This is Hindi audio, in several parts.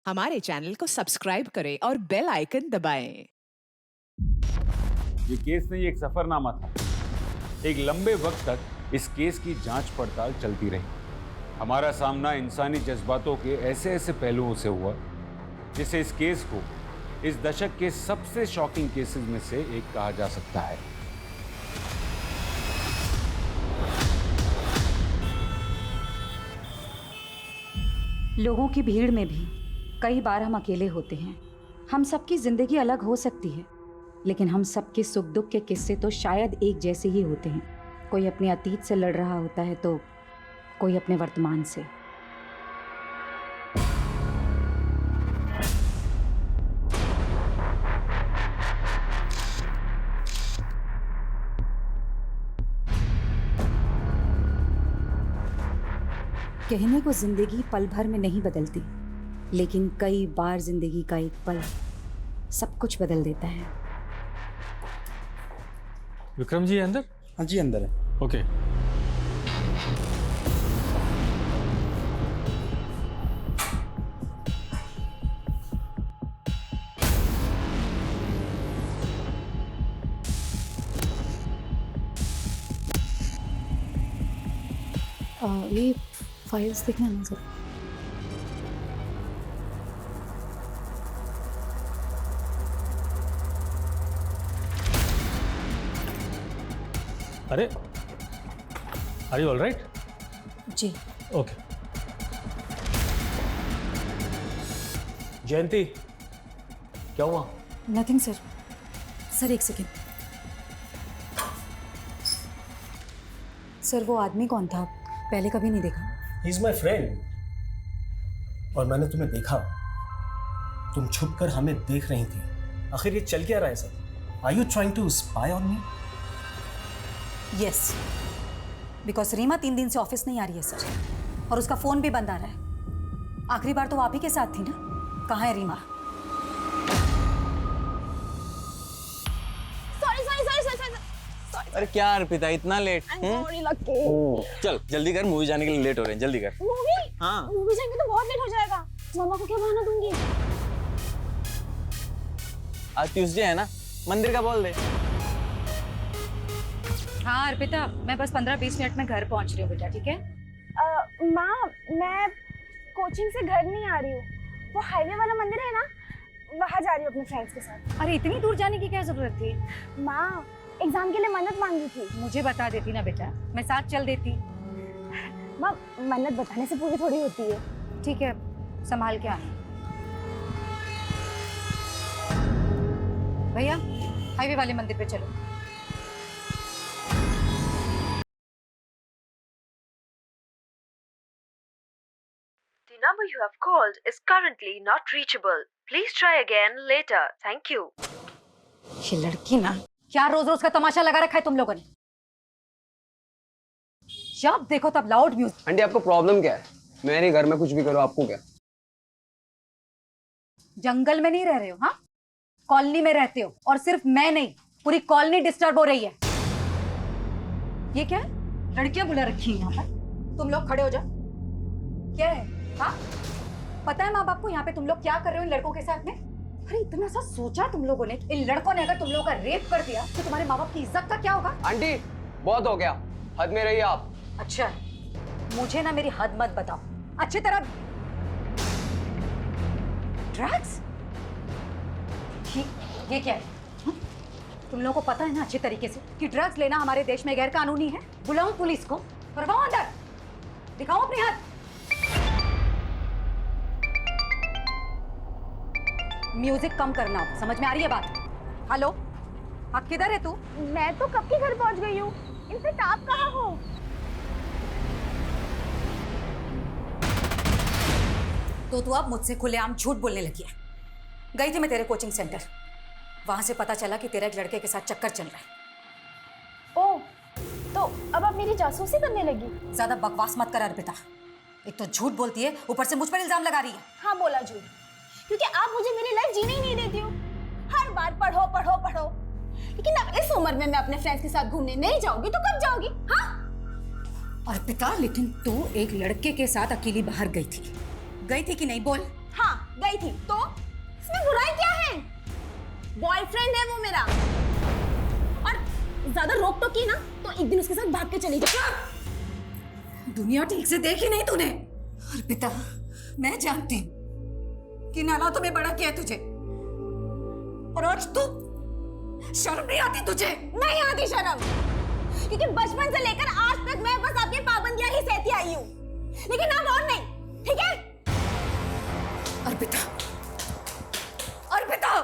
हमारे चैनल को सब्सक्राइब करें और बेल आइकन दबाएं। ये केस नहीं, एक सफरनामा था। एक लंबे वक्त तक इस केस की जांच पड़ताल चलती रही। हमारा सामना इंसानी जज्बातों के ऐसे ऐसे पहलुओं से हुआ जिसे इस केस को इस दशक के सबसे शॉकिंग केसेस में से एक कहा जा सकता है। लोगों की भीड़ में भी कई बार हम अकेले होते हैं। हम सबकी जिंदगी अलग हो सकती है, लेकिन हम सबके सुख दुख के किस्से तो शायद एक जैसे ही होते हैं। कोई अपने अतीत से लड़ रहा होता है तो कोई अपने वर्तमान से। कहने को जिंदगी पल भर में नहीं बदलती, लेकिन कई बार जिंदगी का एक पल सब कुछ बदल देता है। विक्रम जी अंदर? हाँ जी अंदर है। ओके। ये फाइल्स देखना ना सर। अरे आर यू ऑल राइट? जी ओके। जयंती, क्या हुआ? Nothing sir. सर एक सेकेंड। सर वो आदमी कौन था? पहले कभी नहीं देखा। He is my friend. और मैंने तुम्हें देखा, तुम छुपकर हमें देख रही थी। आखिर ये चल क्या रहा है sir? Are you trying to spy on me? Yes, because Reema 3 दिन से ऑफिस नहीं आ रही है सर, और उसका फोन भी बंद आ रहा है। आखिरी बार तो आप ही के साथ थी ना? कहाँ है रीमा? अरे क्या अर्पिता, इतना लेट? चल जल्दी कर, मूवी जाने के लिए लेट हो रहे हैं, जल्दी कर। मूवी? हाँ। मूवी जाएंगे तो बहुत लेट हो जाएगा। मम्मा को क्या बहाना दूंगी? आज ट्यूसडे है ना, मंदिर का बोल दे। हाँ अर्पिता, मैं बस 15-20 मिनट में घर पहुंच रही हूँ बेटा, ठीक है? माँ, मैं कोचिंग से घर नहीं आ रही हूँ। वो हाईवे वाला मंदिर है ना, वहाँ जा रही हूँ अपने फ्रेंड्स के साथ। अरे इतनी दूर जाने की क्या जरूरत थी? माँ, एग्जाम के लिए मन्नत मांगी थी। मुझे बता देती ना बेटा, मैं साथ चल देती। माँ, मन्नत बताने से पूरी थोड़ी होती है। ठीक है, संभाल के आना। भैया हाईवे वाले मंदिर पे चलो। The number you have called is currently not reachable. Please try again later. Thank you. ये लड़की ना, क्या रोज रोज का तमाशा लगा रखा है तुम लोगों ने? जब देखो तब लाउड म्यूजिक। आंटी आपको प्रॉब्लम क्या है? मेरे घर में कुछ भी करो, आपको क्या? जंगल में नहीं रह रहे हो, हाँ? कॉलोनी में रहते हो, और सिर्फ मैं नहीं, पूरी कॉलोनी डिस्टर्ब हो रही है। ये क्या है? लड़कियां बुला रखी हैं यहाँ पर। तुम लोग खड़े हो जाओ। क्या है? हाँ, पता है माँ बाप को यहाँ पे तुम लोग क्या कर रहे हो इन लड़कों के साथ में? अरे इतना सा सोचा तुम लोगों ने? इन लड़कों ने अगर तुम लोगों का रेप कर दिया तो तुम्हारे माँ बाप की इज्जत का क्या होगा? आंटी बहुत हो गया, हद में रहिए आप। अच्छा, मुझे ना मेरी हद मत बताओ अच्छी तरह। ड्रग्स? ये क्या है? तुम लोगों को पता है ना अच्छी तरीके से कि ड्रग्स लेना हमारे देश में गैर कानूनी है। बुलाऊं पुलिस को? करवाओ अंदर, दिखाओ अपनी हाथ। म्यूजिक कम करना, समझ में आ रही है बात? हेलो, हाँ किधर है तू? मैं तो कब के घर पहुँच गई हूँ। इनफैक्ट आप कहाँ हो? तो तू अब मुझसे खुलेआम झूठ बोलने लगी है। गई थी मैं तेरे कोचिंग सेंटर, वहां से पता चला कि तेरा एक लड़के के साथ चक्कर चल रहा है। ओह, तो अब आप मेरी जासूसी करने लगी? ज्यादा बकवास मत कर अर्पिता। एक तो झूठ बोलती है, ऊपर से मुझ पर इल्जाम लगा रही है। हाँ बोला झूठ, क्योंकि आप मुझे मेरी लाइफ जीने ही नहीं देती हो। हर बार पढ़ो पढ़ो पढ़ो, लेकिन अब इस उम्र में मैं अपने फ्रेंड्स के साथ घूमने नहीं जाऊंगी तो कब जाओगी? हाँ अर्पिता, लेकिन तू एक लड़के के साथ अकेली बाहर गई थी कि नहीं? बोल। हाँ, गई थी तो इसमें बुराई क्या है? बॉयफ्रेंड है वो मेरा, और ज्यादा रोक टोक की ना तो एक दिन उसके साथ भाग के चली जा। दुनिया ठीक से देखी नहीं तूने। अर्पिता, मैं जानती हूँ कि हालातों में बड़ा किया तुझे, और आज तू शर्म नहीं आती तुझे? नहीं आती शर्म, क्योंकि बचपन से लेकर आज तक मैं बस आपकी पाबंदियां ही सहती आई हूँ, लेकिन अब और नहीं, ठीक है? अर्पिता, अर्पिता,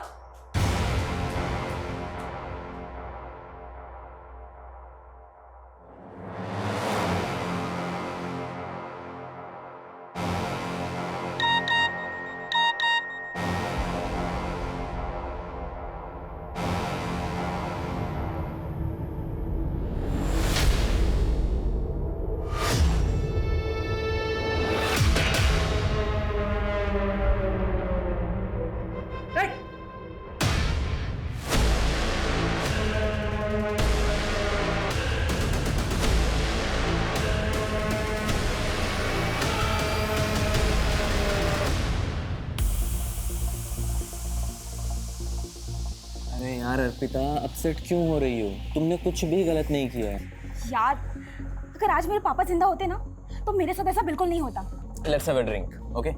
अरे यार अर्पिता, अपसेट क्यों हो रही हो? तुमने कुछ भी गलत नहीं किया है। यार, अगर आज मेरे पापा जिंदा होते ना तो मेरे साथ ऐसा बिल्कुल नहीं होता। Let's have a drink, okay?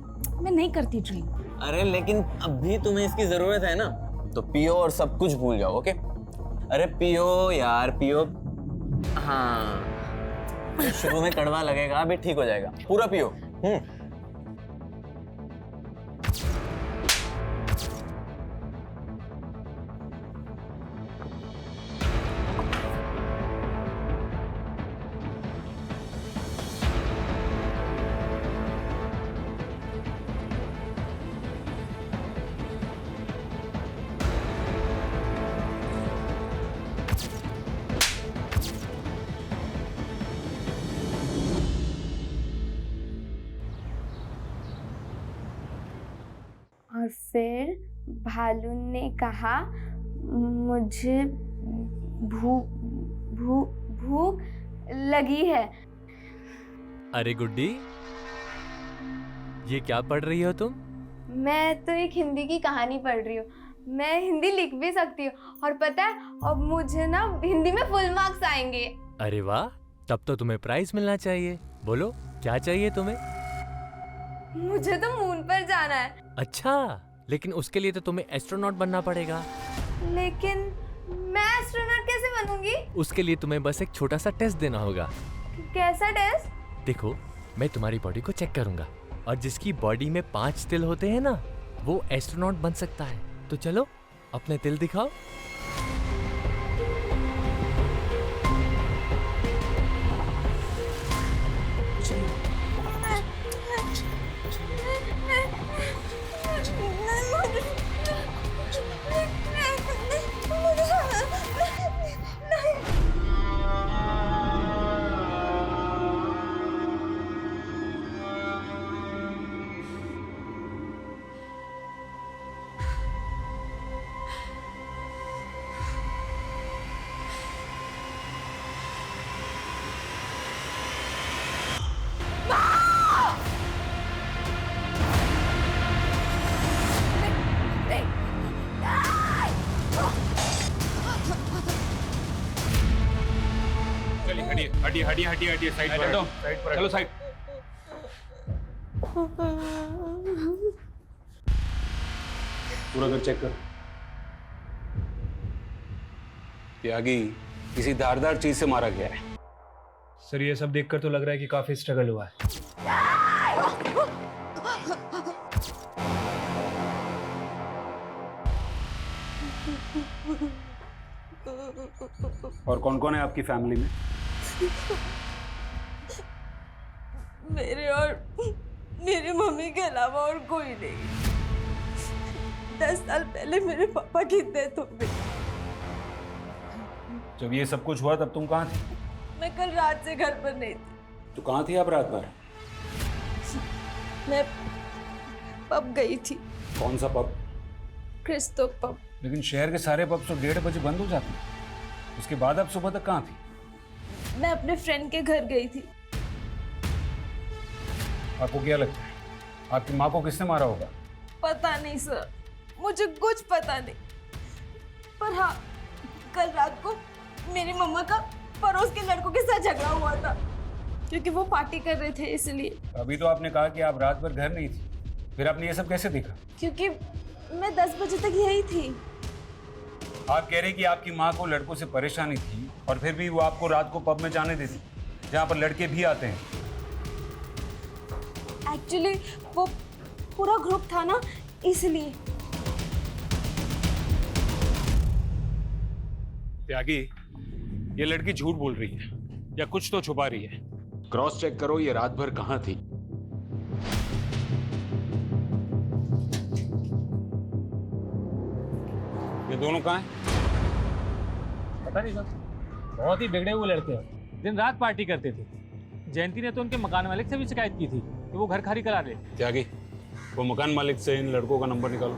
मैं नहीं करती ड्रिंक। अरे लेकिन अभी तुम्हें इसकी जरूरत है ना, तो पियो और सब कुछ भूल जाओ, ओके? अरे पियो यार, पियो। हाँ, शुरू में कड़वा लगेगा, अभी ठीक हो जाएगा। पूरा पियो। और फिर भालू ने कहा, मुझे भूख लगी है। अरे गुड्डी, ये क्या पढ़ रही हो तुम? मैं तो एक हिंदी की कहानी पढ़ रही हूँ। मैं हिंदी लिख भी सकती हूँ, और पता है अब मुझे ना हिंदी में फुल मार्क्स आएंगे। अरे वाह, तब तो तुम्हें प्राइज मिलना चाहिए। बोलो क्या चाहिए तुम्हें? मुझे तो मून पर जाना है। अच्छा, लेकिन उसके लिए तो तुम्हें एस्ट्रोनॉट बनना पड़ेगा। लेकिन मैं एस्ट्रोनॉट कैसे बनूंगी? उसके लिए तुम्हें बस एक छोटा सा टेस्ट देना होगा। कैसा टेस्ट? देखो, मैं तुम्हारी बॉडी को चेक करूंगा, और जिसकी बॉडी में 5 तिल होते हैं ना, वो एस्ट्रोनॉट बन सकता है। तो चलो अपने तिल दिखाओ। हटिए साइड पर हटो। चलो साइड। पूरा घर चेक कर। त्यागी किसी धारदार चीज से मारा गया है। सर, ये सब देखकर तो लग रहा है कि काफी स्ट्रगल हुआ है। और कौन कौन है आपकी फैमिली में? मेरे और मेरी मम्मी के अलावा और कोई नहीं। 10 साल पहले मेरे पापा की डेथ हो गई। जब ये सब कुछ हुआ तब तुम कहाँ थी? मैं कल रात से घर पर नहीं थी। तो कहाँ थी आप रात भर? मैं पब गई थी। कौन सा पब? Christo pub. लेकिन शहर के सारे पब तो 1:30 बजे बंद हो जाते हैं। उसके बाद आप सुबह तक कहाँ थी? मैं अपने फ्रेंड के घर गई थी। आपको क्या लगता है आपकी माँ को किसने मारा होगा? पता नहीं सर, मुझे कुछ पता नहीं। पर हाँ, कल रात को मेरी मम्मा का पड़ोस के लड़कों के साथ झगड़ा हुआ था, क्योंकि वो पार्टी कर रहे थे इसलिए। अभी तो आपने कहा कि आप रात भर घर नहीं थी, फिर आपने ये सब कैसे देखा? क्योंकि मैं 10 बजे तक यही थी। आप कह रहे कि आपकी माँ को लड़कों से परेशानी थी और फिर भी वो आपको रात को पब में जाने देती, जहाँ पर लड़के भी आते हैं। एक्चुअली वो पूरा ग्रुप था ना, इसलिए। त्यागी, ये लड़की झूठ बोल रही है या कुछ तो छुपा रही है। क्रॉस चेक करो ये रात भर कहाँ थी। ये दोनों कहाँ हैं? पता नहीं सर, बहुत ही बिगड़े हुए लड़के हैं, दिन रात पार्टी करते थे। जयंती ने तो उनके मकान मालिक से भी शिकायत की थी कि वो घर खाली करा ले। त्यागी, वो मकान मालिक से इन लड़कों का नंबर निकालो।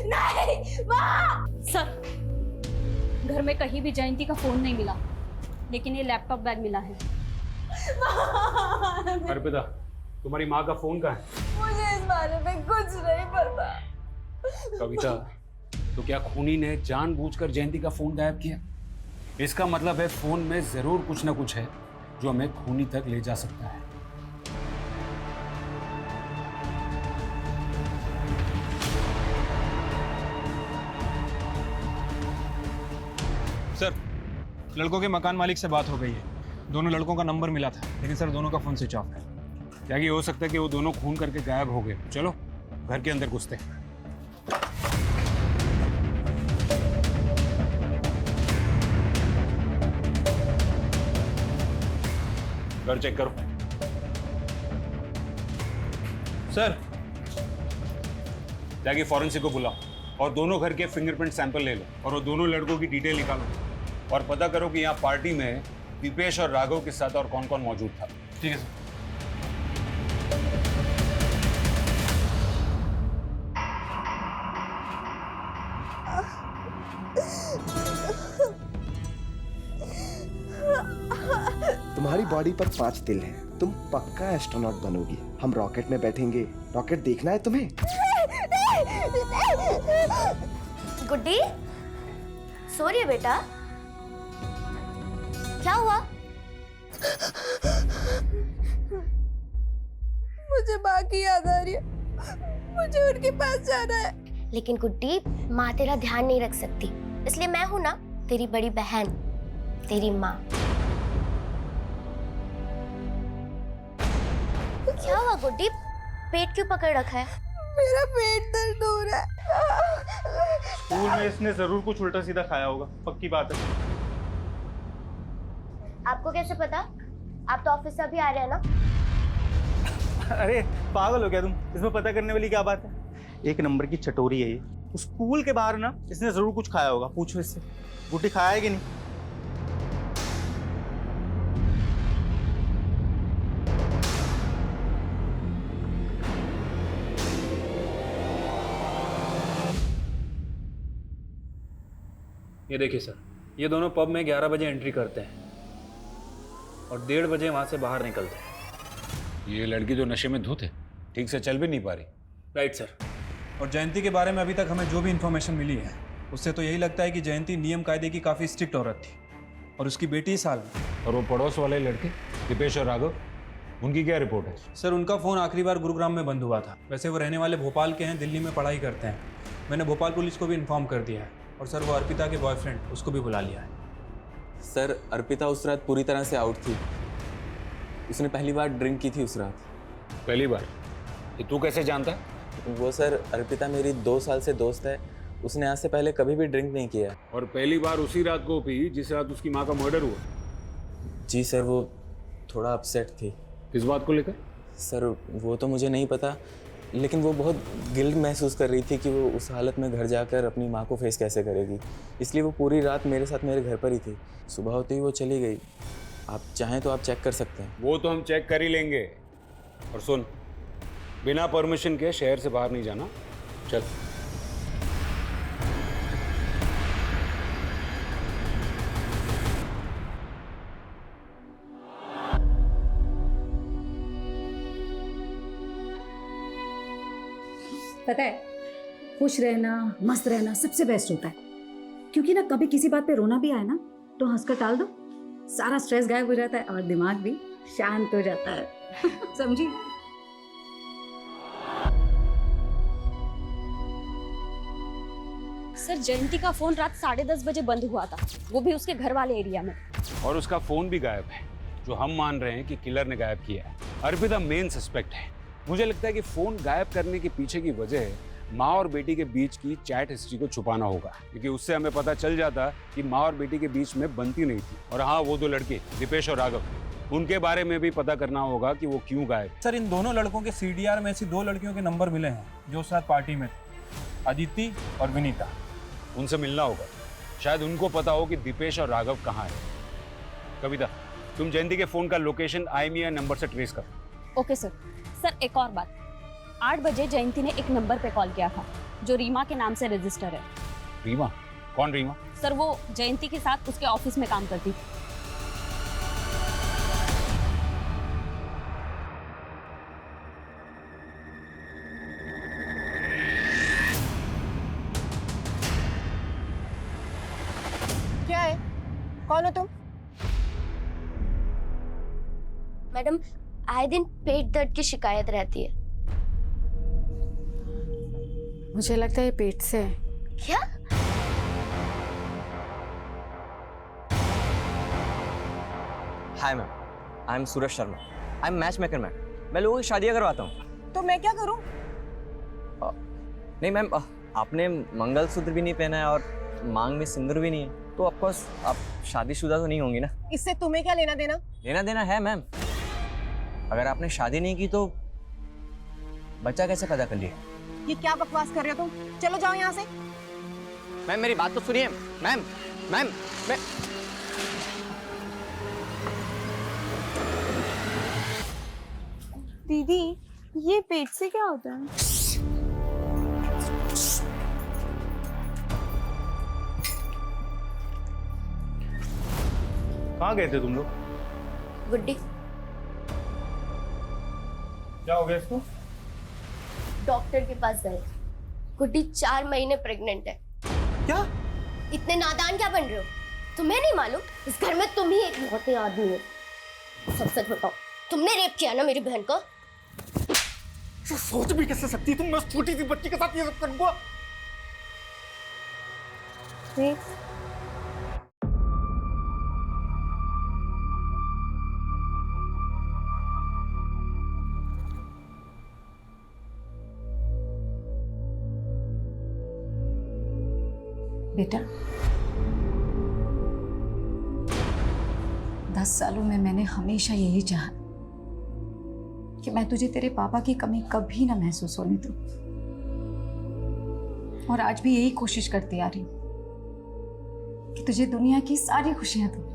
नहीं, सर, घर में कहीं भी जयंती का फोन नहीं मिला, लेकिन ये लैपटॉप बैग मिला है। अर्पिता, तुम्हारी माँ का फोन कहाँ है? मुझे इस बारे में कुछ नहीं पता। कविता, तो क्या खूनी ने जानबूझकर जयंती का फोन गायब किया? इसका मतलब है फोन में जरूर कुछ ना कुछ है जो हमें खूनी तक ले जा सकता है। सर, लड़कों के मकान मालिक से बात हो गई है। दोनों लड़कों का नंबर मिला था, लेकिन सर दोनों का फोन स्विच ऑफ है। क्या ये हो सकता है कि वो दोनों खून करके गायब हो गए? चलो घर के अंदर घुसते हैं। घर चेक करो। सर, जाके फॉरेंसिक को बुलाओ और दोनों घर के फिंगरप्रिंट सैंपल ले लो और वो दोनों लड़कों की डिटेल निकालो और पता करो कि यहाँ पार्टी में दीपेश और राघव के साथ और कौन कौन मौजूद था। ठीक है सर। तुम्हारी बॉडी पर 5 तिल हैं। तुम पक्का एस्ट्रोनॉट बनोगी। हम रॉकेट में बैठेंगे। रॉकेट देखना है तुम्हें? गुड्डी, सो रही है बेटा? क्या हुआ? मुझे माँ की याद आ रही है, मुझे उनके पास जाना है। लेकिन गुड्डी, माँ तेरा ध्यान नहीं रख सकती, इसलिए मैं हूं ना, तेरी बड़ी बहन, तेरी माँ। क्या हुआ गुड्डी? पेट क्यों पकड़ रखा है? मेरा पेट दर्द हो रहा है। स्कूल में इसने जरूर कुछ उल्टा सीधा खाया होगा, पक्की बात है। आपको कैसे पता? आप तो ऑफिस से अभी आ रहे हैं ना? अरे पागल हो गया तुम, इसमें पता करने वाली क्या बात है? एक नंबर की चटोरी है ये। स्कूल के बाहर ना इसने जरूर कुछ खाया होगा, पूछो इससे। गुड्डी खाया है कि नहीं? ये देखिए सर, ये दोनों पब में 11 बजे एंट्री करते हैं और 1:30 बजे वहाँ से बाहर निकलते हैं। ये लड़की जो नशे में धुत है, ठीक से चल भी नहीं पा रही। Right sir. और जयंती के बारे में अभी तक हमें जो भी इन्फॉर्मेशन मिली है, उससे तो यही लगता है कि जयंती नियम कायदे की काफ़ी स्ट्रिक्ट औरत थी और उसकी बेटी इस हाल में। और वो पड़ोस वाले लड़के दीपेश और राघव, उनकी क्या रिपोर्ट है? सर, उनका फ़ोन आखिरी बार गुरुग्राम में बंद हुआ था। वैसे वो रहने वाले भोपाल के हैं, दिल्ली में पढ़ाई करते हैं। मैंने भोपाल पुलिस को भी इन्फॉर्म कर दिया है और सर वो अर्पिता के बॉयफ्रेंड, उसको भी बुला लिया है। सर, अर्पिता उस रात पूरी तरह से आउट थी। उसने पहली बार ड्रिंक की थी उस रात। पहली बार? ये तू कैसे जानता? वो सर, अर्पिता मेरी 2 साल से दोस्त है। उसने आज से पहले कभी भी ड्रिंक नहीं किया। और पहली बार उसी रात को पी जिस रात उसकी माँ का मर्डर हुआ? जी सर, वो थोड़ा अपसेट थी। किस बात को लेकर? सर, वो तो मुझे नहीं पता, लेकिन वो बहुत गिल्ट महसूस कर रही थी कि वो उस हालत में घर जाकर अपनी माँ को फेस कैसे करेगी। इसलिए वो पूरी रात मेरे साथ मेरे घर पर ही थी। सुबह होते ही वो चली गई। आप चाहें तो आप चेक कर सकते हैं। वो तो हम चेक कर ही लेंगे। और सुन, बिना परमिशन के शहर से बाहर नहीं जाना। चल। पता है, खुश रहना, मस्त रहना सबसे बेस्ट होता है, क्योंकि ना कभी किसी बात पे रोना भी आए ना तो हंसकर टाल दो, सारा स्ट्रेस गायब हो जाता है और दिमाग भी शांत हो जाता है। समझी? सर जयंती का फोन रात 10:30 बजे बंद हुआ था, वो भी उसके घर वाले एरिया में। और उसका फोन भी गायब है, जो हम मान रहे हैं कि किलर ने गायब किया है। अर्पिता मेन सस्पेक्ट है। मुझे लगता है कि फोन गायब करने के पीछे की वजह माँ और बेटी के बीच की चैट हिस्ट्री को छुपाना होगा, क्योंकि उससे हमें पता चल जाता कि माँ और बेटी के बीच में बनती नहीं थी। और हाँ, वो 2 लड़के दीपेश और राघव, उनके बारे में भी पता करना होगा कि वो क्यों गायब। सर इन दोनों लड़कों के CDR में ऐसी 2 लड़कियों के नंबर मिले हैं जो साथ पार्टी में थे, अदिति और विनीता। उनसे मिलना होगा, शायद उनको पता हो कि दीपेश और राघव कहाँ है। कविता, तुम जयंती के फोन का लोकेशन IMEI नंबर से ट्रेस करो। Okay sir. सर एक और बात, 8 बजे जयंती ने एक नंबर पे कॉल किया था जो रीमा के नाम से रजिस्टर है। रीमा? कौन रीमा? सर वो जयंती के साथ उसके ऑफिस में काम करती थी। क्या है? कौन हो तुम? मैडम, आए दिन पेट दर्द की शिकायत रहती है। मुझे लगता है ये पेट से है। क्या? Hi ma'am, I am Suraj Sharma. I am match maker ma'am. मैं लोगों की शादियाँ करवाता हूँ। तो मैं क्या करूँ? नहीं मैम, आपने मंगलसूत्र भी नहीं पहना है और मांग में सिंदूर भी नहीं है, तो ऑफकोर्स आप शादीशुदा तो नहीं होंगी ना। इससे तुम्हें क्या लेना देना? लेना देना है मैम। अगर आपने शादी नहीं की तो बच्चा कैसे पैदा कर लिया? ये क्या बकवास कर रहे हो तुम? चलो जाओ यहाँ से। मैम मेरी बात तो सुनिए। मैम मैम मैं दीदी, ये पेट से क्या होता है? कहाँ गए थे तुम लोग? गुड्डी, क्या हो गया इसको? डॉक्टर के पास गए। गुड्डी 4 महीने प्रेग्नेंट है। क्या? इतने नादान क्या बन रहे हो? तुम्हें नहीं मालूम इस घर में तुम ही एक मोटे आदमी हो। सब सच बताओ, तुमने रेप किया ना मेरी बहन को? सोच भी कैसे सकती तुम? मैं उस छोटी सी बच्ची के साथ ये सब करूंगा? बेटा, 10 सालों में मैंने हमेशा यही चाहा कि मैं तुझे तेरे पापा की कमी कभी ना महसूस होने दूं, और आज भी यही कोशिश करती आ रही हूं कि तुझे दुनिया की सारी खुशियां दूं।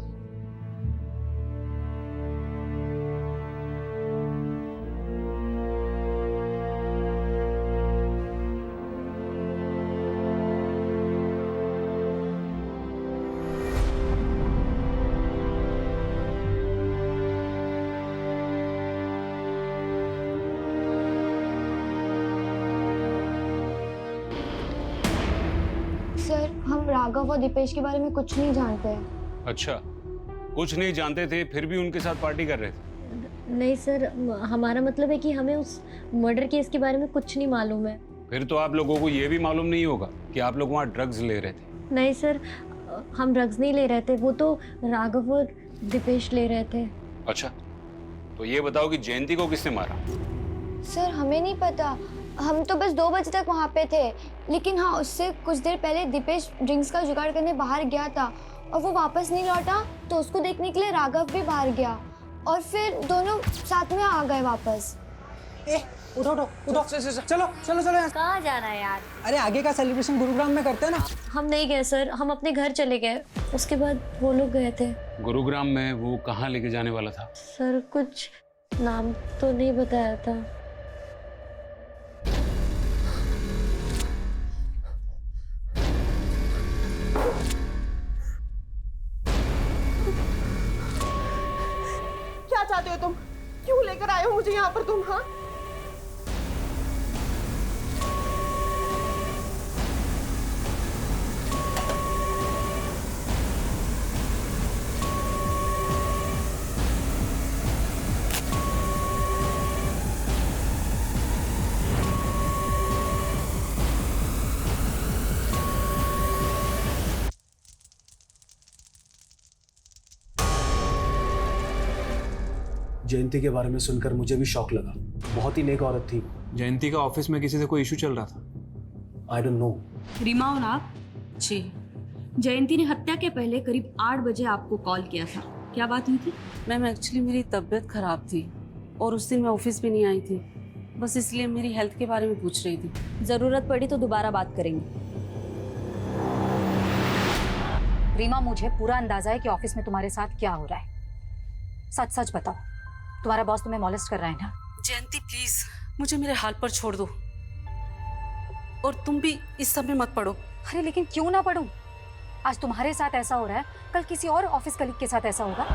सर, हम राघव और दीपेश के बारे में कुछ नहीं जानते हैं। अच्छा, कुछ नहीं जानते थे, फिर भी उनके साथ पार्टी कर रहे थे? नहीं सर, हमारा मतलब है कि हमें उस मर्डर केस के बारे में कुछ नहीं मालूम है। फिर तो आप लोगों को ये भी मालूम नहीं होगा कि आप लोग वहाँ ड्रग्स ले रहे थे। नहीं सर, हम ड्रग्स नहीं ले रहे थे, वो तो राघव और दीपेश ले रहे थे। अच्छा, तो ये बताओ कि जयंती को किसने मारा? सर हमें नहीं पता, हम तो बस 2 बजे तक वहाँ पे थे। लेकिन हाँ, उससे कुछ देर पहले दीपेश ड्रिंक्स का जुगाड़ करने बाहर गया था और वो वापस नहीं लौटा, तो उसको देखने के लिए राघव भी बाहर गया और फिर दोनों साथ में आ गए वापस। उठो उठो उठो, चलो चलो चलो। कहाँ जा रहा है यार? अरे आगे का सेलिब्रेशन गुरुग्राम में करते हैं ना। हम नहीं गए सर, हम अपने घर चले गए, उसके बाद वो लोग गए थे। गुरुग्राम में वो कहाँ लेके जाने वाला था? सर कुछ नाम तो नहीं बताया था। क्या चाहते हो तुम? क्यों लेकर आए हो मुझे यहाँ पर तुम? हाँ, जयंती के बारे में सुनकर मुझे भी शौक लगा। बहुत ही नेक औरत थी। जयंती का ऑफिस में किसी से कोई इशू चल रहा था? I don't know. रीमा और आप? जी। जयंती ने हत्या के पहले करीब 8 बजे आपको कॉल किया था, क्या बात हुई थी? मैम एक्चुअली मेरी तबीयत खराब थी और उस दिन मैं ऑफिस भी नहीं आई थी, बस इसलिए मेरी हेल्थ के बारे में पूछ रही थी। जरूरत पड़ी तो दोबारा बात करेंगे। रीमा, मुझे पूरा अंदाजा है कि ऑफिस में तुम्हारे साथ क्या हो रहा है। सच सच बताओ, तुम्हारा बॉस तुम्हें मॉलेस्ट कर रहा है ना? जयंती प्लीज मुझे मेरे हाल पर छोड़ दो, और तुम भी इस सब में मत पड़ो। अरे लेकिन क्यों ना पढ़ूं? आज तुम्हारे साथ ऐसा हो रहा है, कल किसी और ऑफिस कलीग के साथ ऐसा होगा।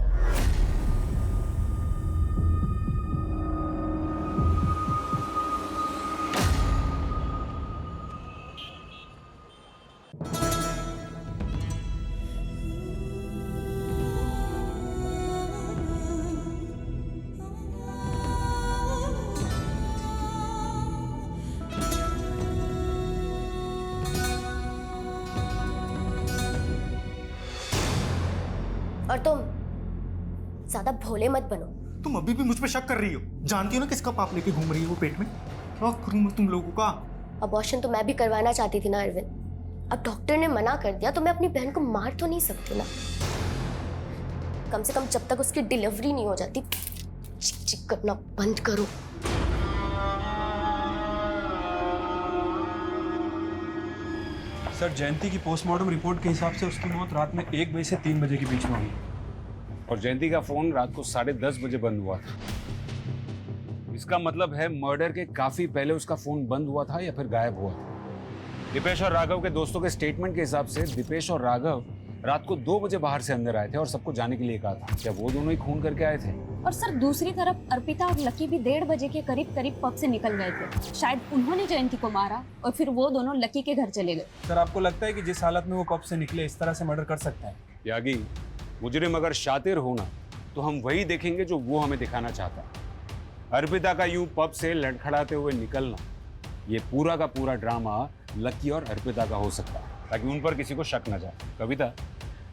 और तुम ज्यादा भोले मत बनो। तुम अभी भी मुझ पे शक कर रही हो? जानती हो ना किसका पाप लेके घूम रही है वो पेट में? क्या करूं मैं तुम लोगों का? अबॉर्शन तो मैं भी करवाना चाहती थी ना अरविंद। अब डॉक्टर ने मना कर दिया तो मैं अपनी बहन को मार तो नहीं सकती ना। कम से कम जब तक उसकी डिलीवरी नहीं हो जाती चिक चिक करना बंद करो। सर, जयंती की पोस्टमार्टम रिपोर्ट के हिसाब से उसकी मौत रात में 1 बजे से 3 बजे के बीच में हुई, और जयंती का फोन रात को 10:30 बजे बंद हुआ था। इसका मतलब है मर्डर के काफी पहले उसका फोन बंद हुआ था या फिर गायब हुआ था। दीपेश और राघव के दोस्तों के स्टेटमेंट के हिसाब से दीपेश और राघव रात को 2 बजे बाहर से अंदर आए थे और सबको जाने के लिए कहा था। क्या वो दोनों ही खून करके आए थे? और सर दूसरी तरफ अर्पिता और लकी भी 1:30 बजे के करीब पब से निकल गए थे। शायद उन्होंने जयंती को मारा और फिर वो दोनों लकी के घर चले गए। सर, आपको लगता है कि जिस हालत में वो पब से निकले इस तरह से मर्डर कर सकते हैं? यागी, मुजरिम अगर शातिर होना तो हम वही देखेंगे जो वो हमें दिखाना चाहता है। अर्पिता का यूं पब से लड़खड़ाते हुए निकलना, ये पूरा का पूरा ड्रामा लकी और अर्पिता का हो सकता है, ताकि उन पर किसी को शक न जाए। कविता,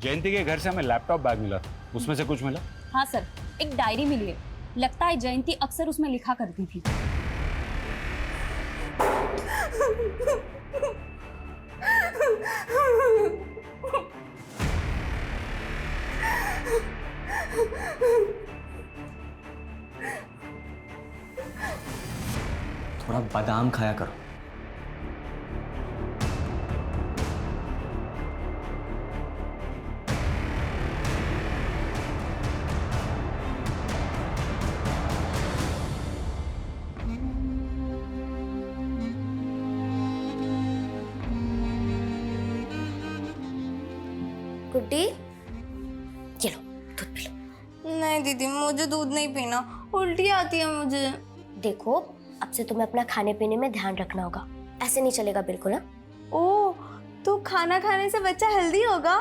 जयंती के घर से हमें लैपटॉप बैग मिला था, उसमें से कुछ मिला? हाँ सर, एक डायरी मिली है। लगता है जयंती अक्सर उसमें लिखा करती थी। थोड़ा बादाम खाया करो। गुड्डी, ये लो दूध पी लो। नहीं दीदी, मुझे दूध नहीं पीना, उल्टी आती है मुझे। देखो, अब से तुम्हें अपना खाने पीने में ध्यान रखना होगा, ऐसे नहीं चलेगा बिल्कुल। ना ओह, तो खाना खाने से बच्चा हेल्दी होगा?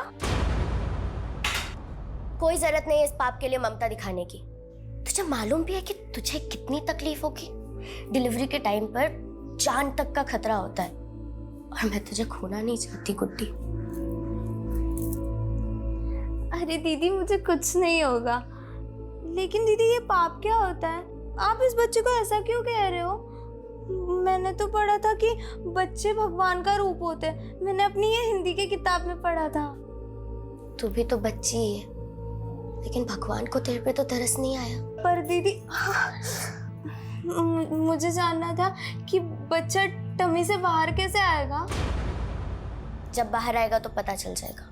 कोई जरूरत नहीं है इस पाप के लिए ममता दिखाने की। तुझे मालूम भी है कि तुझे कितनी तकलीफ होगी? डिलीवरी के टाइम पर जान तक का खतरा होता है, और मैं तुझे खोना नहीं चाहती गुड्डी। अरे दीदी, मुझे कुछ नहीं होगा। लेकिन दीदी, ये पाप क्या होता है? आप इस बच्चे को ऐसा क्यों कह रहे हो? मैंने तो पढ़ा था कि बच्चे भगवान का रूप होते हैं। मैंने अपनी ये हिंदी की किताब में पढ़ा था। तू भी तो बच्ची है, लेकिन भगवान को तेरे पे तो तरस नहीं आया। पर दीदी, मुझे जानना था कि बच्चा टमी से बाहर कैसे आएगा? जब बाहर आएगा तो पता चल जाएगा।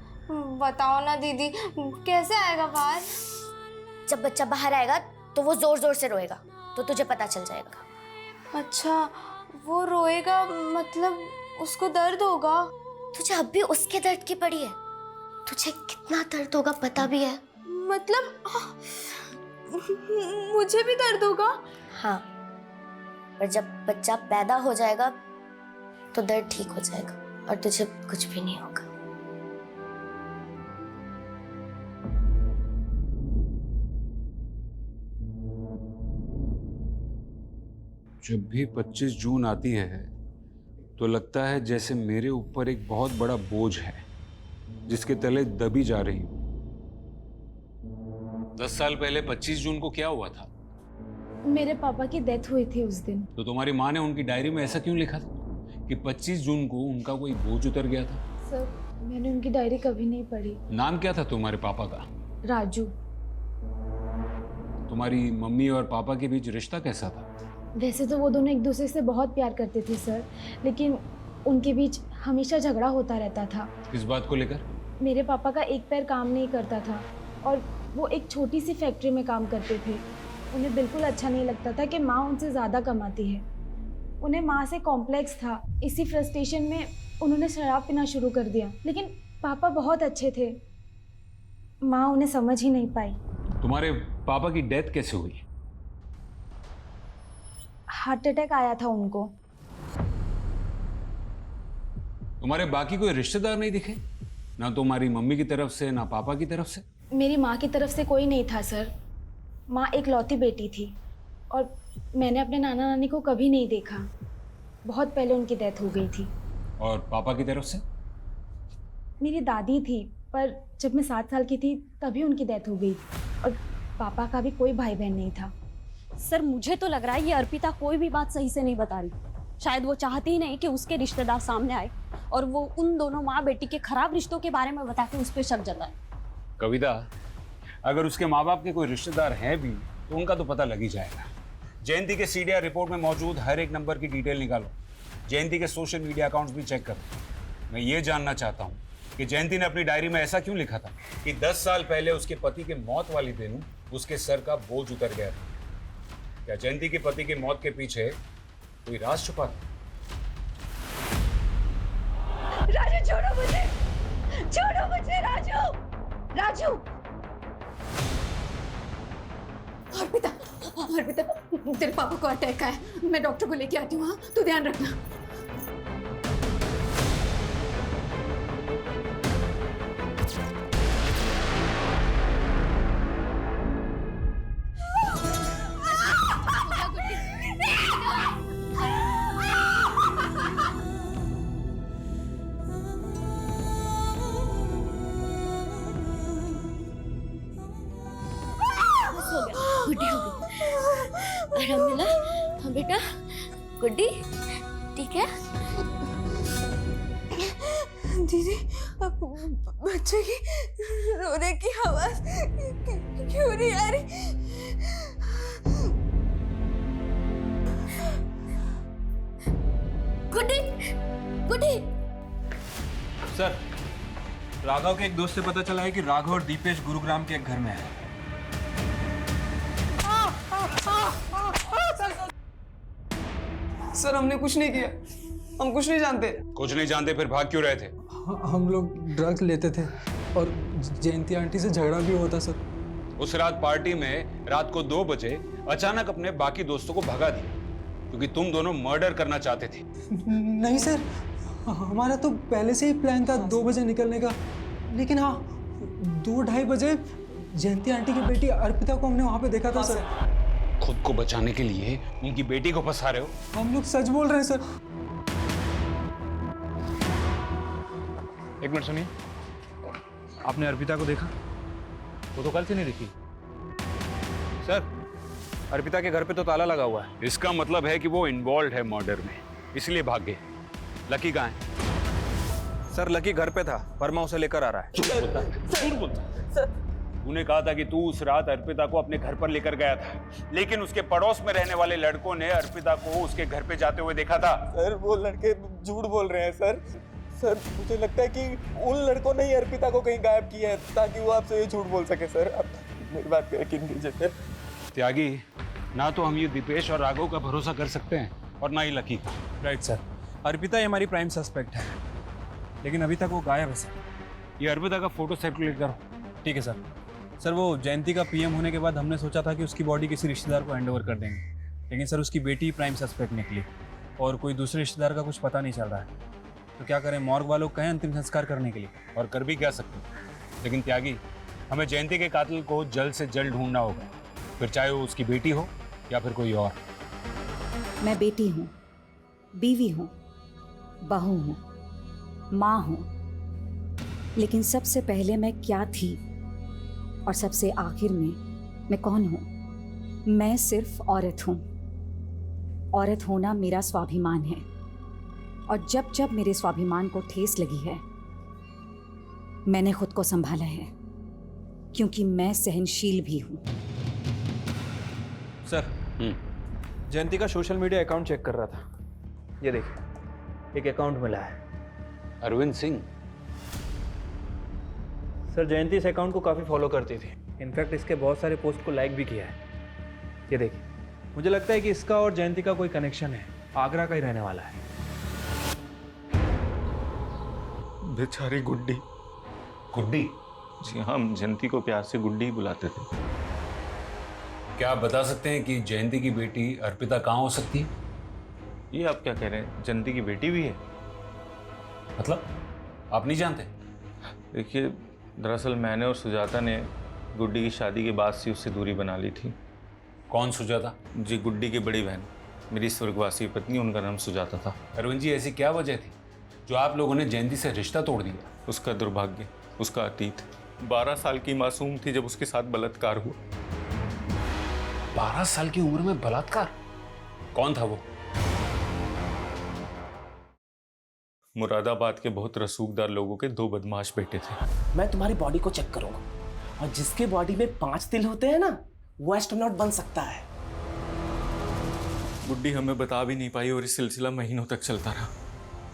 बताओ ना दीदी, कैसे आएगा बाहर? जब बच्चा बाहर आएगा तो वो जोर जोर से रोएगा, तो तुझे पता चल जाएगा। अच्छा, वो रोएगा मतलब उसको दर्द होगा? तुझे अब भी उसके दर्द की पड़ी है? तुझे कितना दर्द होगा पता भी है? मतलब मुझे भी दर्द होगा? हाँ, पर जब बच्चा पैदा हो जाएगा तो दर्द ठीक हो जाएगा और तुझे कुछ भी नहीं होगा। जब भी 25 जून आती है तो लगता है जैसे मेरे ऊपर एक बहुत बड़ा बोझ है जिसके तले दबी जा रही हूं। 10 साल पहले 25 जून को क्या हुआ था? मेरे पापा की डेथ हुई थी उस दिन। तो तुम्हारी माँ ने उनकी डायरी में ऐसा क्यों लिखा था कि 25 जून को उनका कोई बोझ उतर गया था? सर मैंने उनकी डायरी कभी नहीं पढ़ी। नाम क्या था तुम्हारे पापा का? राजू। तुम्हारी मम्मी और पापा के बीच रिश्ता कैसा था? वैसे तो वो दोनों एक दूसरे से बहुत प्यार करते थे सर, लेकिन उनके बीच हमेशा झगड़ा होता रहता था। किस बात को लेकर? मेरे पापा का एक पैर काम नहीं करता था और वो एक छोटी सी फैक्ट्री में काम करते थे। उन्हें बिल्कुल अच्छा नहीं लगता था कि माँ उनसे ज़्यादा कमाती है। उन्हें माँ से कॉम्प्लेक्स था। इसी फ्रस्ट्रेशन में उन्होंने शराब पीना शुरू कर दिया। लेकिन पापा बहुत अच्छे थे, माँ उन्हें समझ ही नहीं पाई। तुम्हारे पापा की डेथ कैसे हुई? हार्ट अटैक आया था उनको। तुम्हारे बाकी कोई रिश्तेदार नहीं दिखे? ना तुम्हारी मम्मी की तरफ से ना पापा की तरफ से? मेरी माँ की तरफ से कोई नहीं था सर। माँ एक लौती बेटी थी और मैंने अपने नाना नानी को कभी नहीं देखा। बहुत पहले उनकी डेथ हो गई थी। और पापा की तरफ से? मेरी दादी थी, पर जब मैं 7 साल की थी तभी उनकी डेथ हो गई और पापा का भी कोई भाई बहन नहीं था। सर मुझे तो लग रहा है ये अर्पिता कोई भी बात सही से नहीं बता रही। शायद वो चाहती ही नहीं कि उसके रिश्तेदार सामने आए और वो उन दोनों माँ बेटी के खराब रिश्तों के बारे में बता के उस पर शक जताए। कविता, अगर उसके माँ बाप के कोई रिश्तेदार हैं भी तो उनका तो पता लग ही जाएगा। जयंती के सीडीआर रिपोर्ट में मौजूद हर एक नंबर की डिटेल निकालो। जयंती के सोशल मीडिया अकाउंट्स भी चेक करो। मैं ये जानना चाहता हूँ कि जयंती ने अपनी डायरी में ऐसा क्यों लिखा था कि 10 साल पहले उसके पति के मौत वाले दिन उसके सर का बोझ उतर गया था। क्या जयंती के पति की मौत के पीछे कोई राज छुपा था? राजू छोड़ो मुझे, छोड़ो मुझे राजू, राजू। अर्पिता, अर्पिता तेरे पापा को अटैक आया, मैं डॉक्टर को लेके आती हूँ। हाँ तू ध्यान रखना। गुड्डी हो गई, आराम मिला? हाँ बेटा, गुड्डी ठीक है? दीदी अब बच्चे की रोने की आवाज क्यों नहीं आ रही? गुड्डी, गुड्डी। सर, राघव के एक दोस्त से पता चला है कि राघव और दीपेश गुरुग्राम के एक घर में है। सर हमने कुछ नहीं किया, हम कुछ नहीं जानते। कुछ नहीं जानते फिर भाग क्यों रहे थे? हम लोग ड्रग्स लेते थे और जयंती आंटी से झगड़ा भी हुआ था सर। उस रात पार्टी में रात को 2 बजे अचानक अपने बाकी दोस्तों को भगा दिया क्योंकि तुम दोनों मर्डर करना चाहते थे। नहीं सर, हमारा तो पहले से ही प्लान था 2 बजे निकलने का, लेकिन हाँ 2-2:30 बजे जयंती आंटी की बेटी अर्पिता को हमने वहां पे देखा था सर। खुद को बचाने के लिए उनकी बेटी को फंसा रहे हो? हम लोग सच बोल रहे हैं सर। एक मिनट सुनिए, आपने अर्पिता को देखा? वो तो कल से नहीं दिखी। सर, अर्पिता के घर पे तो ताला लगा हुआ है। इसका मतलब है कि वो इन्वॉल्व है मर्डर में, इसलिए भाग गए। लकी कहाँ है? सर लकी घर पे था, वर्मा उसे लेकर आ रहा है। झूठ बोलता है। तूने कहा था कि तू उस रात अर्पिता को अपने घर पर लेकर गया था, लेकिन उसके पड़ोस में रहने वाले लड़कों ने अर्पिता को उसके घर पे जाते हुए देखा था। सर वो लड़के झूठ बोल रहे हैं सर। सर मुझे लगता है कि उन लड़कों ने ही अर्पिता को कहीं गायब किया है ताकि वो आपसे ये झूठ बोल सके सर। आप मेरी बात पे यकीन कीजिए सर। त्यागी, ना तो हम ये दीपेश और राघव का भरोसा कर सकते हैं और ना ही लकी का। राइट सर, अर्पिता ही हमारी प्राइम सस्पेक्ट है, लेकिन अभी तक वो गायब है सर। ये अर्पिता का फोटो सर्कुलेट करो। ठीक है सर। सर वो जयंती का पीएम होने के बाद हमने सोचा था कि उसकी बॉडी किसी रिश्तेदार को हैंड ओवर कर देंगे, लेकिन सर उसकी बेटी प्राइम सस्पेक्ट निकली और कोई दूसरे रिश्तेदार का कुछ पता नहीं चल रहा है। तो क्या करें, मॉर्ग वालों कहें अंतिम संस्कार करने के लिए, और कर भी क्या सकते। लेकिन त्यागी, हमें जयंती के कातिल को जल्द से जल्द ढूंढना होगा, फिर चाहे वो उसकी बेटी हो या फिर कोई और। मैं बेटी हूँ, बीवी हूँ, बहू हूँ, माँ हूँ, लेकिन सबसे पहले मैं क्या थी और सबसे आखिर में मैं कौन हूँ? मैं सिर्फ औरत हूं। औरत होना मेरा स्वाभिमान है, और जब जब मेरे स्वाभिमान को ठेस लगी है मैंने खुद को संभाला है, क्योंकि मैं सहनशील भी हूं। सर जयंती का सोशल मीडिया अकाउंट चेक कर रहा था। ये देखिए, एक अकाउंट मिला है। अरविंद सिंह। सर जयंती इस अकाउंट को काफ़ी फॉलो करती थी। इनफैक्ट इसके बहुत सारे पोस्ट को लाइक भी किया है। ये देखिए, मुझे लगता है कि इसका और जयंती का कोई कनेक्शन है। आगरा का ही रहने वाला है। बेचारी गुड्डी। गुड्डी? जी हाँ, हम जयंती को प्यार से गुड्डी ही बुलाते थे। क्या आप बता सकते हैं कि जयंती की बेटी अर्पिता कहाँ हो सकती है? ये आप क्या कह रहे हैं? जयंती की बेटी भी है? मतलब आप नहीं जानते? देखिए, दरअसल मैंने और सुजाता ने गुड्डी की शादी के बाद से उससे दूरी बना ली थी। कौन सुजाता? जी, गुड्डी की बड़ी बहन, मेरी स्वर्गवासी पत्नी, उनका नाम सुजाता था। अरविंद जी, ऐसी क्या वजह थी जो आप लोगों ने जयंती से रिश्ता तोड़ दिया? उसका दुर्भाग्य, उसका अतीत। 12 साल की मासूम थी जब उसके साथ बलात्कार हुआ। 12 साल की उम्र में बलात्कार? कौन था वो? मुरादाबाद के बहुत रसूखदार लोगों के 2 बदमाश बेटे थे। मैं तुम्हारी बॉडी को चेक करूंगा, और जिसके बॉडी में 5 तिल होते हैं ना, वो एस्ट्रोनॉट बन सकता है। गुड्डी हमें बता भी नहीं पाई और ये सिलसिला महीनों तक चलता रहा।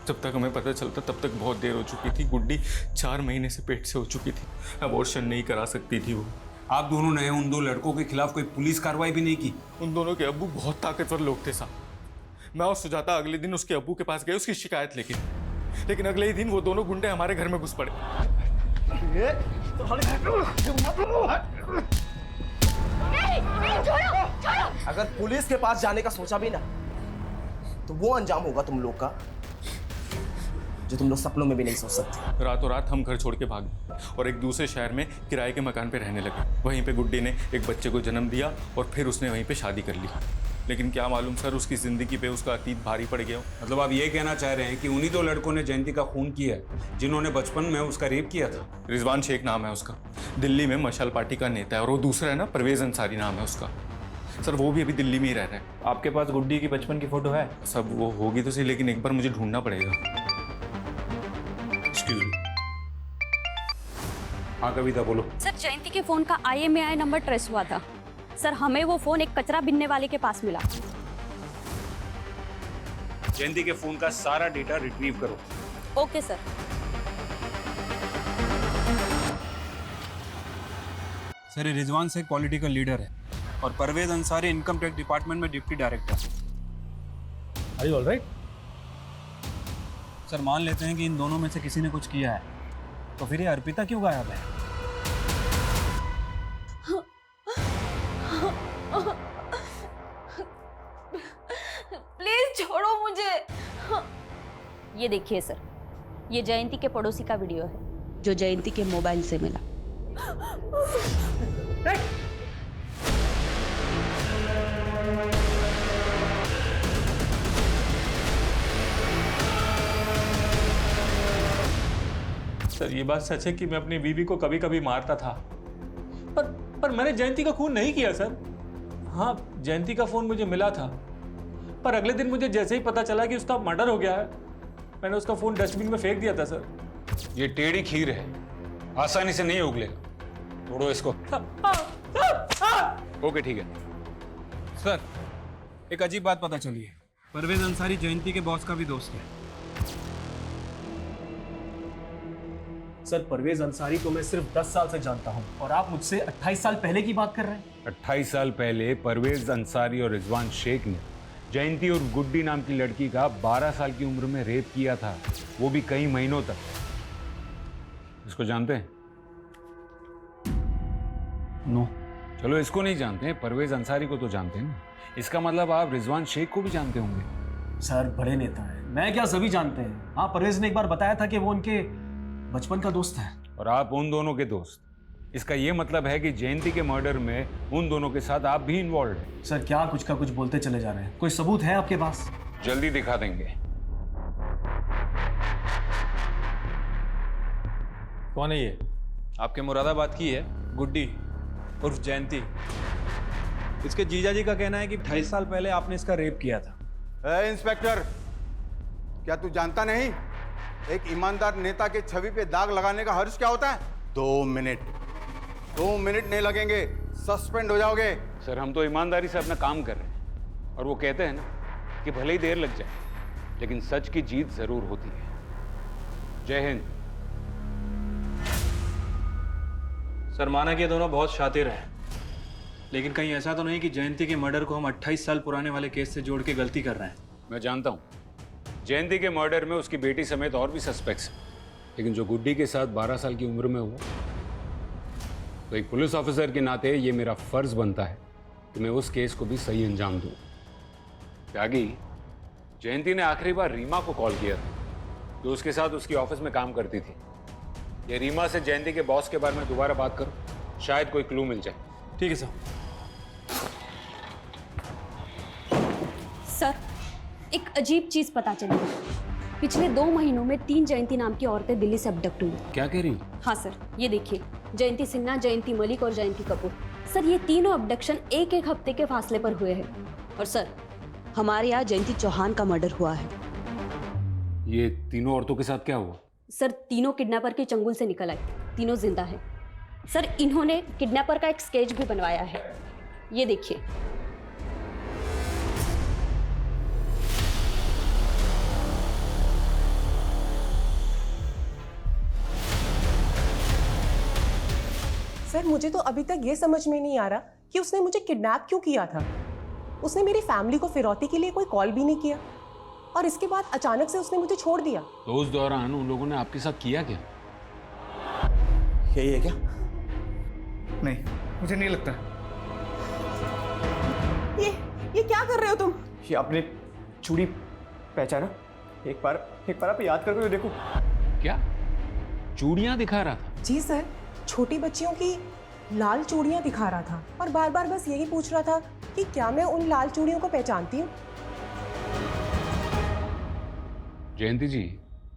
जब तक हमें पता चलता तब तक बहुत देर हो चुकी थी। गुड्डी 4 महीने से पेट से हो चुकी थी। अबॉर्शन नहीं करा सकती थी वो। आप दोनों ने उन 2 लड़कों के खिलाफ कोई पुलिस कार्रवाई भी नहीं की? उन दोनों के अब्बू बहुत ताकतवर लोग थे साहब। मैं और सुजाता अगले दिन उसके अब्बू के पास गए उसकी शिकायत लेकिन अगले ही दिन वो दोनों गुंडे हमारे घर में घुस पड़े। अगर पुलिस के पास जाने का सोचा भी ना, तो वो अंजाम होगा तुम लोग का जो तुम लोग सपनों में भी नहीं सोच सकते। रातों रात हम घर छोड़ के भाग गए और एक दूसरे शहर में किराए के मकान पे रहने लगे। वहीं पे गुड्डी ने एक बच्चे को जन्म दिया और फिर उसने वहीं पे शादी कर ली। लेकिन क्या मालूम सर, उसकी जिंदगी पे उसका अतीत भारी पड़ गया। मतलब आप ये कहना चाह रहे हैं कि उन्हीं 2 लड़कों ने जयंती का खून किया है जिन्होंने बचपन में उसका रेप किया था? रिजवान शेख नाम है उसका, दिल्ली में मशाल पार्टी का नेता है। और वो दूसरा है ना, परवेज अंसारी नाम है उसका। सर वो भी अभी दिल्ली में ही रह रहा है। आपके पास गुड्डी की बचपन की फोटो है? सब वो होगी तो सही, लेकिन एक बार मुझे ढूंढना पड़ेगा। Excuse me. हाँ कविता बोलो। सर जयंती के फोन का IMEI नंबर ट्रेस हुआ था। सर हमें वो फोन एक कचरा बिनने वाले के पास मिला। जयंती के फोन का सारा डेटा रिट्रीव करो। Okay sir. सर ये रिजवान शेख पॉलिटिकल लीडर है और Parvez Ansari income tax department में deputy director. Are you all right? Sir मान लेते हैं कि इन दोनों में से किसी ने कुछ किया है, तो फिर ये अर्पिता क्यों गायब है? प्लीज छोड़ो मुझे। ये देखिए सर, ये जयंती के पड़ोसी का वीडियो है जो जयंती के मोबाइल से मिला। सर ये बात सच है कि मैं अपनी बीवी को कभी कभी मारता था, पर मैंने जयंती का खून नहीं किया सर। हाँ, जयंती का फोन मुझे मिला था, पर अगले दिन मुझे जैसे ही पता चला कि उसका मर्डर हो गया है, मैंने उसका फोन डस्टबिन में फेंक दिया था सर। ये टेढ़ी खीर है, आसानी से नहीं उगलेगा। तोड़ो इसको। ओके ठीक है। सर एक अजीब बात पता चली है, परवेज अंसारी जयंती के बॉस का भी दोस्त है। सर परवेज अंसारी को मैं सिर्फ 10 साल से जानता हूं, और आप मुझसे 28 साल पहले की बात कर रहे हैं। 28 साल पहले परवेज अंसारी और रिजवान शेख ने जयंती और गुड्डी नाम की लड़की का 12 साल की उम्र में रेप किया था, वो भी कई महीनों तक। इसको जानते हैं? नो। चलो इसको नहीं जानते हैं, परवेज अंसारी को तो जानते हैं ना। इसका मतलब आप रिजवान शेख को भी जानते होंगे। सर बड़े नेता है, मैं क्या सभी जानते हैं। हाँ, परवेज ने एक बार बताया था कि वो उनके बचपन का दोस्त है। और आप उन दोनों के दोस्त। इसका ये मतलब है कि जयंती के मर्डर में उन दोनों के साथ आप भी इन्वॉल्व हैं। सर क्या कुछ का कुछ बोलते चले जा रहे हैं, कोई सबूत है आपके पास? जल्दी दिखा देंगे। कौन है ये? आपके मुरादाबाद की है गुड्डी उर्फ जयंती। इसके जीजा जी का कहना है कि 28 साल पहले आपने इसका रेप किया था। इंस्पेक्टर, क्या तू जानता नहीं एक ईमानदार नेता के छवि पे दाग लगाने का हर्ष क्या होता है? 2 मिनट नहीं लगेंगे, सस्पेंड हो जाओगे। सर, हम तो ईमानदारी से अपना काम कर रहे हैं और वो कहते हैं ना कि भले ही देर लग जाए लेकिन सच की जीत जरूर होती है। जय हिंद। सर, माना कि ये दोनों बहुत शातिर हैं, लेकिन कहीं ऐसा तो नहीं कि जयंती के मर्डर को हम 28 साल पुराने वाले केस से जोड़ के गलती कर रहे हैं? मैं जानता हूं जयंती के मर्डर में उसकी बेटी समेत और भी सस्पेक्ट्स हैं, लेकिन जो गुड्डी के साथ 12 साल की उम्र में हुआ, तो एक पुलिस ऑफिसर के नाते ये मेरा फर्ज बनता है कि मैं उस केस को भी सही अंजाम दूं। त्यागी, जयंती ने आखिरी बार रीमा को कॉल किया था, जो उसके साथ उसकी ऑफिस में काम करती थी। ये रीमा से जयंती के बॉस के बारे में दोबारा बात करो, शायद कोई क्लू मिल जाए। ठीक है सर। सर, एक अजीब चीज पता चली है। पिछले 2 महीनों में 3 जयंती नाम की औरतें दिल्ली से अबडक्ट हुई। क्या कह रही हो? हाँ सर, ये देखिए, जयंती सिन्हा, जयंती मलिक और जयंती कपूर। सर, ये तीनों अबडक्शन एक हफ्ते के फासले पर हुए हैं। और सर, हमारे यहाँ जयंती चौहान का मर्डर हुआ है। ये तीनों औरतों के साथ क्या हुआ? सर, तीनों किडनैपर के चंगुल से निकल आई, तीनों जिंदा हैं। सर, इन्होंने किडनैपर का एक स्केच भी बनवाया है, ये देखिए। सर, मुझे तो अभी तक ये समझ में नहीं आ रहा कि उसने मुझे किडनैप क्यों किया था। उसने मेरी फैमिली को फिरौती के लिए कोई कॉल भी नहीं किया और इसके बाद अचानक से उसने मुझे छोड़ दिया। तो उस दौरान उन लोगों ने आपके साथ किया क्या? यही है क्या? नहीं, मुझे नहीं लगता। ये क्या कर रहे हो तुम? ये आपने चूड़ी पहचाना? एक बार आप याद करके देखो। क्या चूड़ियां दिखा रहा था? जी सर, छोटी बच्चियों की लाल चूड़ियां दिखा रहा था और बार बार बस यही पूछ रहा था कि क्या मैं उन लाल चूड़ियों को पहचानती हूँ। जयंती जी,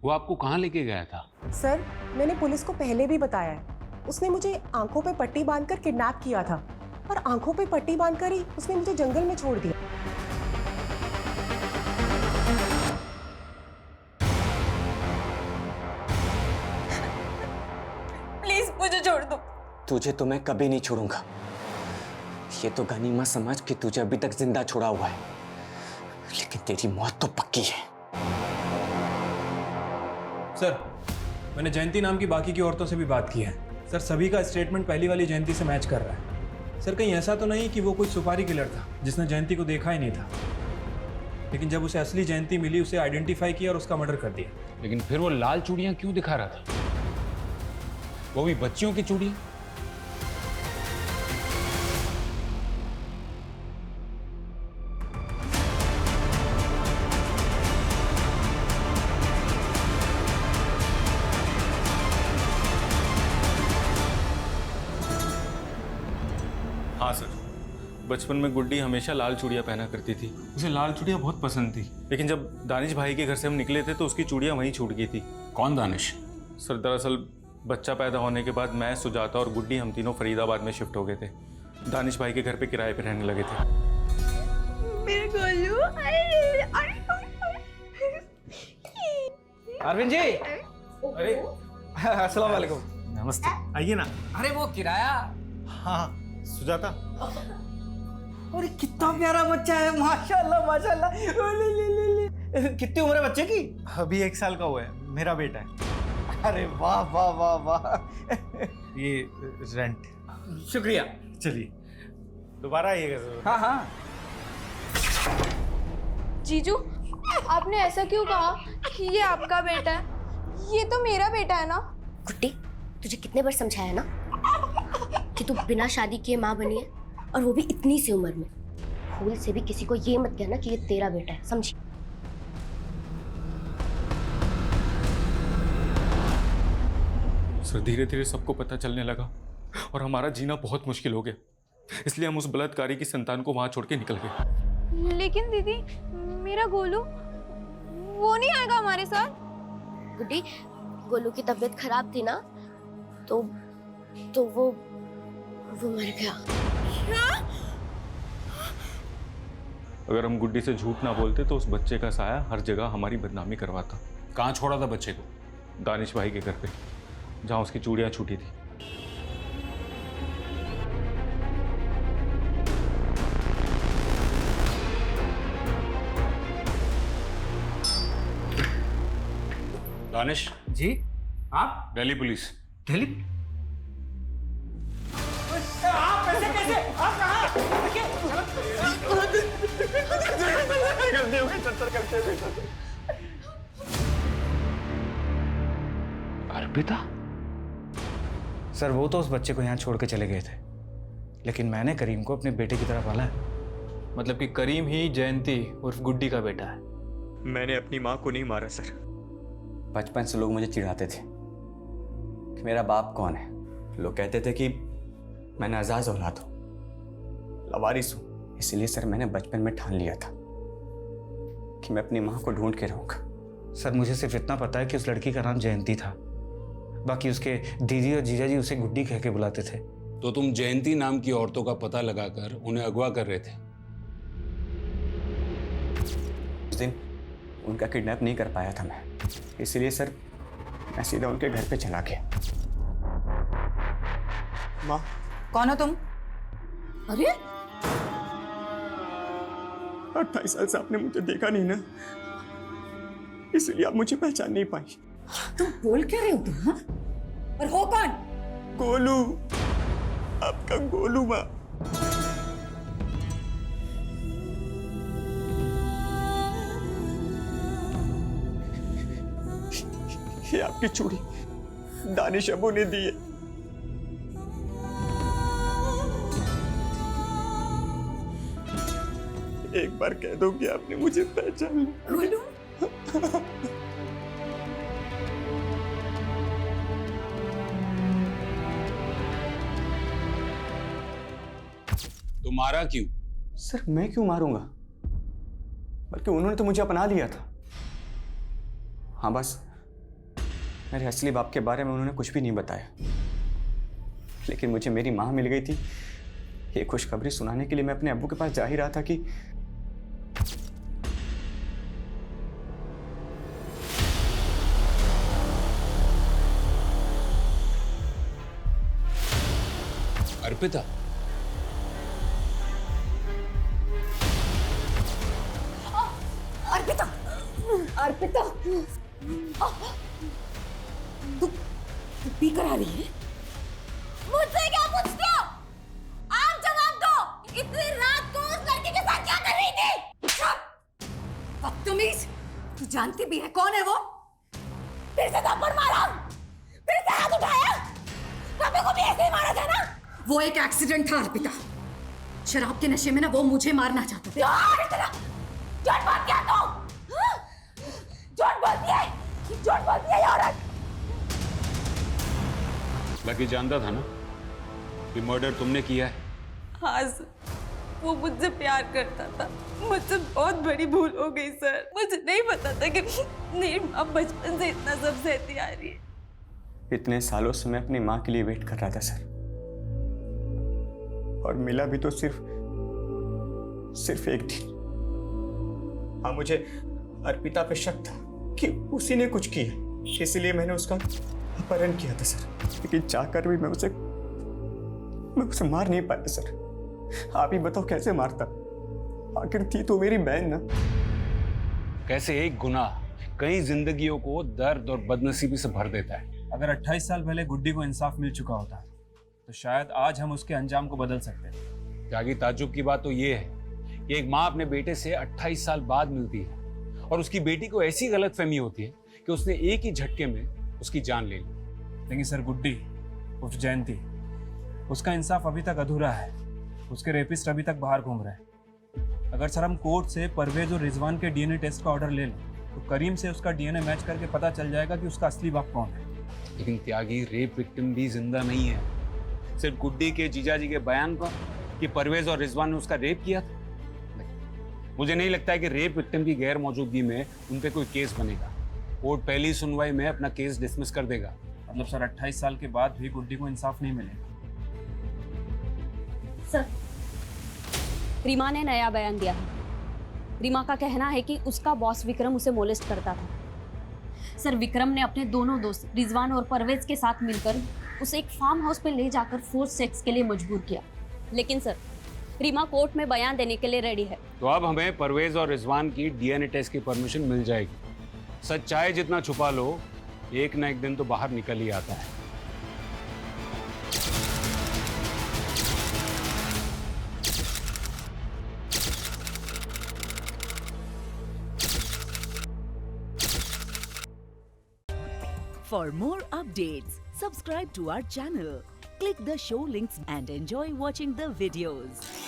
वो आपको कहाँ लेके गया था? सर, मैंने पुलिस को पहले भी बताया है, उसने मुझे आंखों पे पट्टी बांधकर किडनैप किया था और आंखों पे पट्टी बांधकर ही उसने मुझे जंगल में छोड़ दिया। प्लीज मुझे छोड़ दो। तुझे तो मैं कभी नहीं छोड़ूंगा। ये तो गनीमत समझ कि तुझे अभी तक जिंदा छोड़ा हुआ है, लेकिन तेरी मौत तो पक्की है। सर, मैंने जयंती नाम की बाकी की औरतों से भी बात की है। सर, सभी का स्टेटमेंट पहली वाली जयंती से मैच कर रहा है। सर, कहीं ऐसा तो नहीं कि वो कोई सुपारी किलर था जिसने जयंती को देखा ही नहीं था, लेकिन जब उसे असली जयंती मिली उसे आइडेंटिफाई किया और उसका मर्डर कर दिया। लेकिन फिर वो लाल चूड़ियां क्यों दिखा रहा था? वो भी बच्चियों की चूड़ियां? हाँ सर, बचपन में गुड्डी हमेशा लाल चूड़ियाँ पहना करती थी। उसे लाल चूड़ियाँ बहुत पसंद थी, लेकिन जब दानिश भाई के घर से हम निकले थे तो उसकी चूड़ियाँ वहीं छूट गई थी। कौन दानिश? सर, दरअसल बच्चा पैदा होने के बाद मैं, सुजाता और गुड्डी हम तीनों फरीदाबाद में शिफ्ट हो गए थे। दानिश भाई के घर पे किराए पे रहने लगे थे। मेरे गोलू, अरविंद जी, अरे अस्सलाम वालेकुम। नमस्ते। आइए ना। अरे वो किराया। हाँ, सुजाता। अरे कितना प्यारा बच्चा है, माशाल्लाह माशाल्लाह। ले ले ले ले। कितनी उम्र है बच्चे की? अभी 1 साल का हुआ है, मेरा बेटा है। अरे वाह वाह वाह वाह। ये रेंट। शुक्रिया। चलिए, दोबारा आइएगा जरूर। हाँ हाँ। जीजू, आपने ऐसा क्यों कहा कि ये आपका बेटा है? ये तो मेरा बेटा है ना। गुड्डी, तुझे कितने बार समझाया ना कि तू बिना शादी किए माँ बनी है, और वो भी इतनी सी उम्र में। भूल से भी किसी को ये मत कहना कि ये तेरा बेटा है, समझी? सर, धीरे धीरे सबको पता चलने लगा और हमारा जीना बहुत मुश्किल हो गया, इसलिए हम उस बलात्कारी की संतान को वहां छोड़ के निकल गए। लेकिन दीदी, मेरा गोलू वो नहीं आएगा हमारे साथ। गुड्डी, गोलू की तबीयत खराब थी ना, तो वो मर गया। अगर हम गुड्डी से झूठ ना बोलते तो उस बच्चे का साया हर जगह हमारी बदनामी करवाता। कहाँ छोड़ा था बच्चे को? दानिश भाई के घर पे, जहाँ उसकी चूड़ियाँ छूटी थी। दानिश जी, आप? दिल्ली पुलिस। दिल्ली? आप कैसे कैसे? आप कहाँ? गलती हो गई सर, करते अर्पिता? सर वो तो उस बच्चे को यहाँ छोड़ के चले गए थे, लेकिन मैंने करीम को अपने बेटे की तरह पाला है। मतलब कि करीम ही जयंती उर्फ गुड्डी का बेटा है? मैंने अपनी माँ को नहीं मारा सर। बचपन से लोग मुझे चिढ़ाते थे कि मेरा बाप कौन है। लोग कहते थे कि मैं नाजाज औलाद हूँ, लवारिस हूँ। इसलिए सर मैंने बचपन में ठान लिया था कि मैं अपनी माँ को ढूंढ के रहूँगा। सर मुझे सिर्फ इतना पता है कि उस लड़की का नाम जयंती था, बाकी उसके दीदी और जीजा जी उसे गुड्डी कह के बुलाते थे। तो तुम जयंती नाम की औरतों का पता लगाकर उन्हें अगवा कर रहे थे? उस दिन उनका किडनैप नहीं कर पाया था मैं, इसलिए सर मैं सीधा उनके घर पे चला गया। माँ, कौन हो तुम? अरे 28 साल से आपने मुझे देखा नहीं ना, इसलिए आप मुझे पहचान नहीं पाई। तुम बोल क्या रहे हो तुम? हाँ? और हो कौन? गोलू, आपका गोलू माँ। ये आपकी चूड़ी दानिश अबू ने दी है। एक बार कह दो कि आपने मुझे पहचान लिया। गोलू? तो मारा क्यों? सर मैं क्यों मारूंगा, बल्कि उन्होंने तो मुझे अपना लिया था। हाँ बस मेरे असली बाप के बारे में उन्होंने कुछ भी नहीं बताया, लेकिन मुझे मेरी माँ मिल गई थी। ये खुशखबरी सुनाने के लिए मैं अपने अब्बू के पास जा ही रहा था कि अर्पिता। अर्पिता, अर्पिता, तू पी कर आ रही है? मुझसे क्या पूछते हो? आप जवाब दो। इतनी रात को उस लड़की के साथ क्या कर रही थी? बदतमीज, तू जानती भी है कौन है वो? फिर से थप्पड़ मारा, फिर से हाथ उठाया। रबे को भी ऐसे ही मारा था ना? वो एक एक्सीडेंट था अर्पिता। शराब के नशे में ना वो मुझे मारना चाहता था। झूठ बोल क्या तू? झूठ बोलती है, झूठ बोलती है ये औरत। लकी जानता था ना कि मर्डर तुमने किया है? हाँ सर, वो मुझसे प्यार करता था। मुझसे बहुत बड़ी भूल हो गई सर। मुझे नहीं पता था कि मेरी माँ बचपन से इतना सब सहती आ रही है। इतने सालों से मैं अपनी माँ के लिए वेट कर रहा था सर, और मिला भी तो सिर्फ एक दिन। हाँ मुझे अर्पिता पे शक था कि उसी ने कुछ किया, इसलिए मैंने उसका अपहरण किया था सर। लेकिन चाहकर भी मैं उसे मार नहीं पाया सर। आप ही बताओ कैसे मारता? आखिर थी तो मेरी बहन ना। कैसे एक गुनाह कई जिंदगियों को दर्द और बदनसीबी से भर देता है। अगर 28 साल पहले गुड्डी को इंसाफ मिल चुका होता तो शायद आज हम उसके अंजाम को बदल सकते थे। त्यागी, ताज्जुब की बात तो ये है कि एक माँ अपने बेटे से 28 साल बाद मिलती है और उसकी बेटी को ऐसी गलतफहमी होती है कि उसने एक ही झटके में उसकी जान ले ली। लेकिन सर गुड्डी उर्फ जयंती, उसका इंसाफ अभी तक अधूरा है। उसके रेपिस्ट अभी तक बाहर घूम रहे हैं। अगर सर हम कोर्ट से परवेज और रिजवान के डीएनए टेस्ट का ऑर्डर ले लें तो करीम से उसका डीएनए मैच करके पता चल जाएगा कि उसका असली बाप कौन है। लेकिन त्यागी, रेप विक्टिम भी जिंदा नहीं है। सिर्फ गुड्डी के जीजाजी के बयान पर कि परवेज और रिजवान ने उसका रेप किया था, मुझे नहीं लगता है कि रेप विक्टिम की गैर मौजूदगी में उन पे कोई केस बनेगा। कोर्ट पहली सुनवाई में अपना केस डिसमिस कर देगा। मतलब सर 28 साल के बाद भी गुड्डी को इंसाफ नहीं मिलेगा। सर, रीमा ने नया बयान दिया है। रीमा का कहना है कि उसका बॉस विक्रम उसे मोलेस्ट करता था। सर, विक्रम ने अपने दोनों दोस्त रिजवान और परवेज के साथ मिलकर उसे एक फार्म हाउस पे ले जाकर फोर्स सेक्स के लिए मजबूर किया। लेकिन सर, रीमा कोर्ट में बयान देने के लिए रेडी है। तो अब हमें परवेज और रिजवान की डीएनए टेस्ट की परमिशन मिल जाएगी। सच चाहे जितना छुपा लो, एक ना एक दिन तो बाहर निकल ही आता है। For more updates, subscribe to our channel, click the show links and enjoy watching the videos.